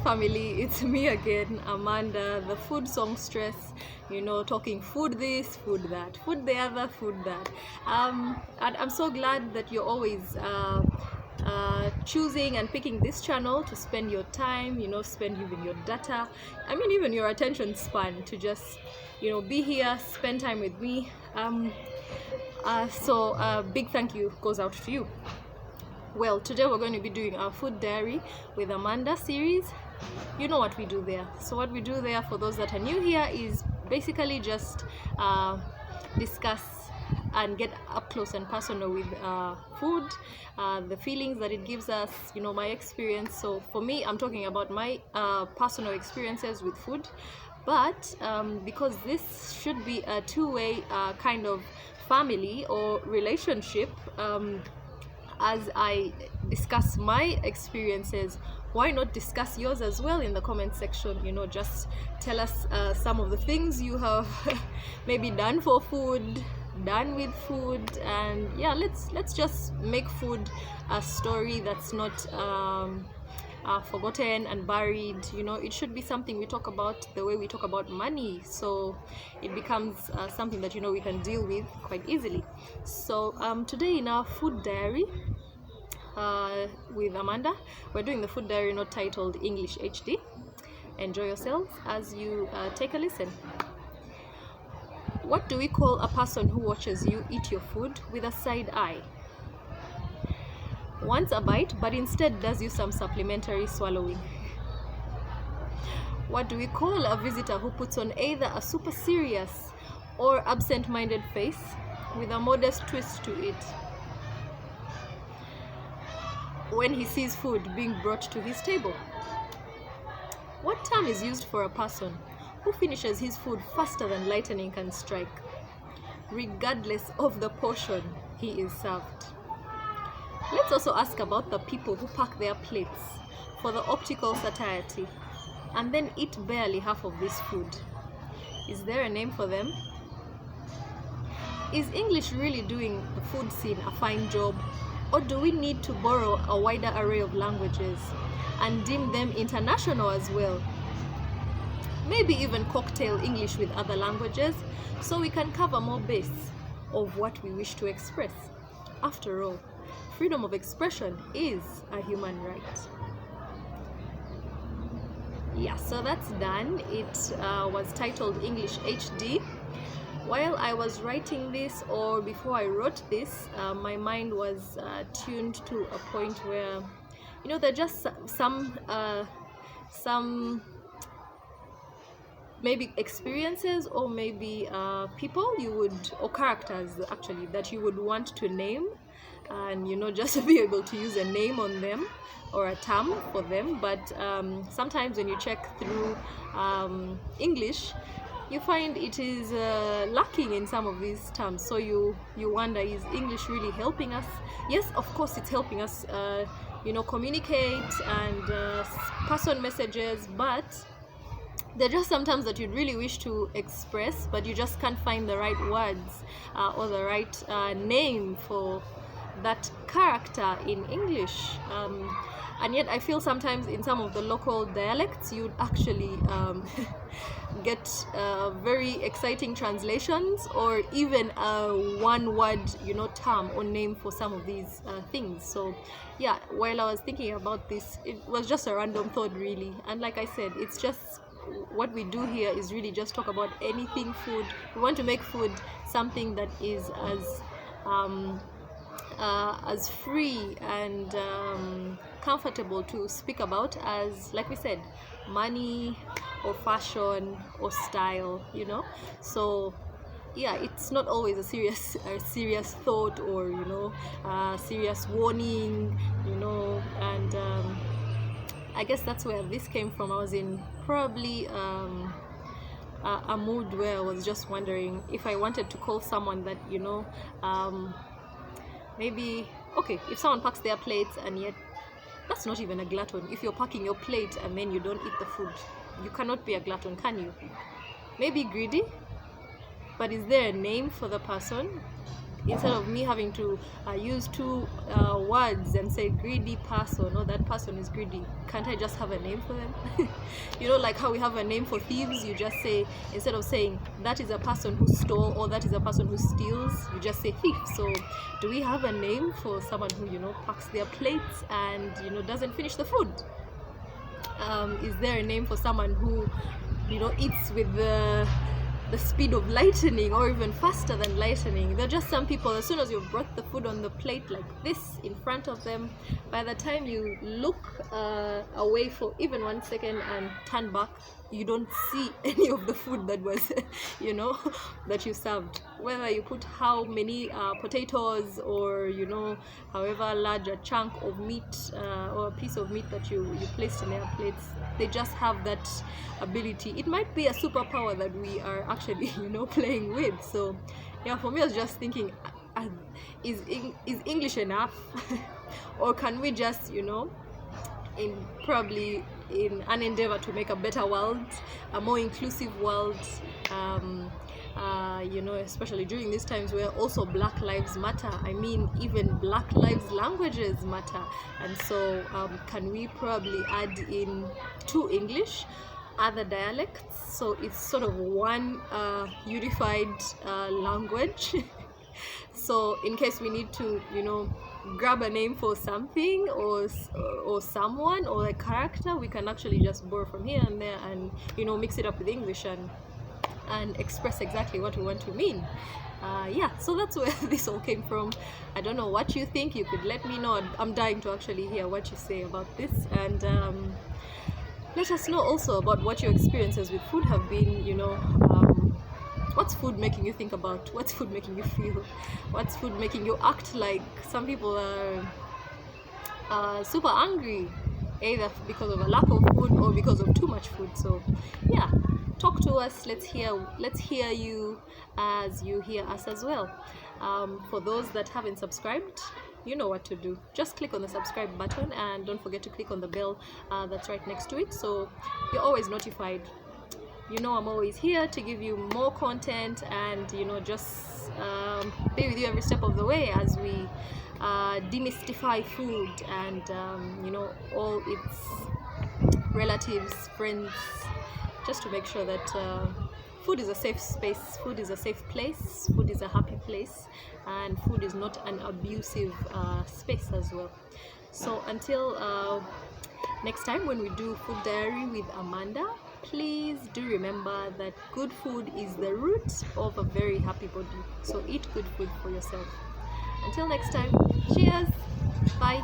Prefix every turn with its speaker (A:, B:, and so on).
A: family, it's me again, Amanda, the food songstress, talking food this, food that, food the other, food that. And I'm so glad that you're always choosing and picking this channel to spend your time, spend even your data, even your attention span to just, be here, spend time with me. So big thank you goes out to you. Well, today we're going to be doing our food diary with Amanda series. You know what we do there. So what we do there, for those that are new here, is basically just discuss and get up close and personal with food, the feelings that it gives us, my experience. So for me, I'm talking about my personal experiences with food, but because this should be a two-way kind of family or relationship, as I discuss my experiences, why not discuss yours as well in the comment section? Just tell us some of the things you have maybe done for food, done with food, and yeah, let's just make food a story that's not forgotten and buried. It should be something we talk about the way we talk about money, so it becomes something that we can deal with quite easily. So today in our food diary with Amanda, we're doing the food diary not titled English HD. Enjoy yourselves as you take a listen. What do we call a person who watches you eat your food with a side eye? Wants a bite but instead does you some supplementary swallowing. What do we call a visitor who puts on either a super serious or absent-minded face with a modest twist to it when he sees food being brought to his table? What term is used for a person who finishes his food faster than lightning can strike, regardless of the portion he is served? Let's also ask about the people who pack their plates for the optical satiety and then eat barely half of this food. Is there a name for them? Is English really doing the food scene a fine job, or do we need to borrow a wider array of languages and deem them international as well? Maybe even cocktail English with other languages so we can cover more base of what we wish to express. After all, freedom of expression is a human right. Yeah, so that's done. It was titled English HD. While I was writing this, or before I wrote this, my mind was tuned to a point where, there are just some maybe experiences or maybe people you would, or characters actually, that you would want to name, and just be able to use a name on them or a term for them. But sometimes when you check through English, you find it is lacking in some of these terms. So you wonder, is English really helping us? Yes, of course it's helping us communicate and pass on messages, but there are just some terms that you'd really wish to express, but you just can't find the right words or the right name for that character in English. And yet I feel sometimes in some of the local dialects you'd actually get very exciting translations, or even a one-word term or name for some of these things. So yeah, while I was thinking about this, it was just a random thought really, and like I said, it's just what we do here is really just talk about anything food. We want to make food something that is as free and comfortable to speak about as, like we said, money or fashion or style, so yeah, it's not always a serious thought or serious warning, and I guess that's where this came from. I was in probably a mood where I was just wondering if I wanted to call someone that maybe, okay, if someone packs their plates, and yet that's not even a glutton. If you're packing your plate and then you don't eat the food, you cannot be a glutton, can you? Maybe greedy, but is there a name for the person? instead of me having to use two words and say greedy person, or that person is greedy, can't I just have a name for them? You know, like how we have a name for thieves, you just say, instead of saying that is a person who stole or that is a person who steals, you just say thief. So do we have a name for someone who, you know, packs their plates and, you know, doesn't finish the food? Is there a name for someone who, you know, eats with the speed of lightning, or even faster than lightning? There are just some people, as soon as you've brought the food on the plate like this in front of them, by the time you look away for even 1 second and turn back, you don't see any of the food that was you know, that you served. Whether you put how many potatoes, or, you know, however large a chunk of meat or a piece of meat that you placed in their plates, they just have that ability. It might be a superpower that we are actually, you know, playing with. So yeah, for me, I was just thinking, is English enough? Or can we just, you know, probably in an endeavor to make a better world, a more inclusive world, you know, especially during these times where also Black Lives Matter. I mean, even Black Lives languages matter. And so can we probably add in to English other dialects, so it's sort of one unified language. So in case we need to, you know, grab a name for something or someone or a character, we can actually just borrow from here and there and, you know, mix it up with English and express exactly what we want to mean. Yeah, so that's where this all came from. I don't know what you think. You could let me know. I'm dying to actually hear what you say about this, and let us know also about what your experiences with food have been. You know, what's food making you think about? What's food making you feel? What's food making you act like? Some people are super angry, either because of a lack of food or because of too much food. So yeah, talk to us. Let's hear you as you hear us as well. For those that haven't subscribed, you know what to do. Just click on the subscribe button, and don't forget to click on the bell that's right next to it, so you're always notified. You know, I'm always here to give you more content and, you know, just be with you every step of the way as we demystify food and, you know, all its relatives, friends, just to make sure that food is a safe space, food is a safe place, food is a happy place, and food is not an abusive space as well. So until next time when we do Food Diary with Amanda, please do remember that good food is the root of a very happy body. So eat good food for yourself. Until next time, cheers, bye.